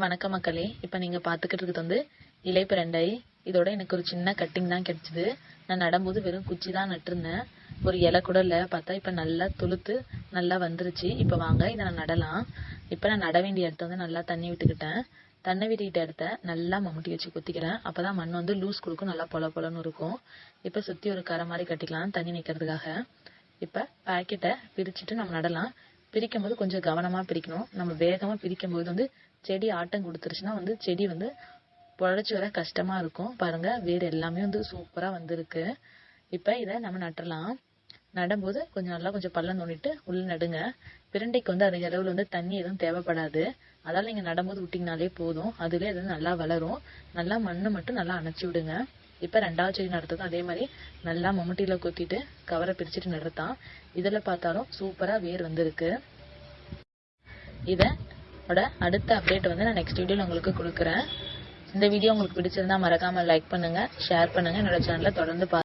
வணக்கம் மக்களே. இப்போ நீங்கள் பார்த்துக்கிட்டு இருக்கிறது வந்து இலைப்பிரண்டை. இதோட எனக்கு ஒரு சின்ன கட்டிங் தான் கிடைச்சிது. நான் நடும்போது வெறும் குச்சி தான் நட்டிருந்தேன். ஒரு இலை கூட இல்லை. பார்த்தா இப்போ நல்லா துளுத்து நல்லா வந்துருச்சு. இப்போ வாங்க இதை நான் நடலாம். இப்போ நான் நட வேண்டிய இடத்த வந்து நல்லா தண்ணி விட்டுக்கிட்டேன். தண்ணி விட்டுக்கிட்ட இடத்த நல்லா மம்முட்டி வச்சு குத்திக்கிறேன். அப்போ தான் மண் வந்து லூஸ் கொடுக்கும், நல்லா பொல பொலன்னு இருக்கும். இப்போ சுற்றி ஒரு கரை மாதிரி கட்டிக்கலாம் தண்ணி நிற்கிறதுக்காக. இப்போ பாக்கெட்டை பிரிச்சுட்டு நம்ம நடலாம். பிரிக்கும் போது கொஞ்சம் கவனமாக பிரிக்கணும். நம்ம வேகமாக பிரிக்கும் போது வந்து செடி ஆட்டம் கொடுத்துருச்சுன்னா வந்து செடி வந்து பொழைச்சி வர கஷ்டமாக இருக்கும். பாருங்கள், வேர் எல்லாமே வந்து சூப்பராக வந்திருக்கு. இப்போ இதை நம்ம நட்டுடலாம். நடும்போது கொஞ்சம் பள்ளம் தோண்டிட்டு உள்ள நடுங்க. பிரண்டைக்கு வந்து அதிக அளவில் வந்து தண்ணி எதுவும் தேவைப்படாது. அதால் நீங்கள் நடும்போது விட்டிங்கனாலே போதும். அதுவே அது நல்லா வளரும். நல்லா மண்ணை மட்டும் நல்லா அணைச்சி விடுங்க. இப்போ ரெண்டாவது செடி நடுறதுக்கும் அதே மாதிரி நல்லா மம்முட்டியில் குத்திட்டு கவரை பிரிச்சுட்டு நடுறதான். இதில் பார்த்தாலும் சூப்பராக வேர் வந்திருக்கு. இதோட அடுத்த அப்டேட் வந்து நான் நெக்ஸ்ட் வீடியோவில் உங்களுக்கு கொடுக்குறேன். இந்த வீடியோ உங்களுக்கு பிடிச்சிருந்தா மறக்காமல் லைக் பண்ணுங்கள், ஷேர் பண்ணுங்கள். என்னோட சேனலை தொடர்ந்து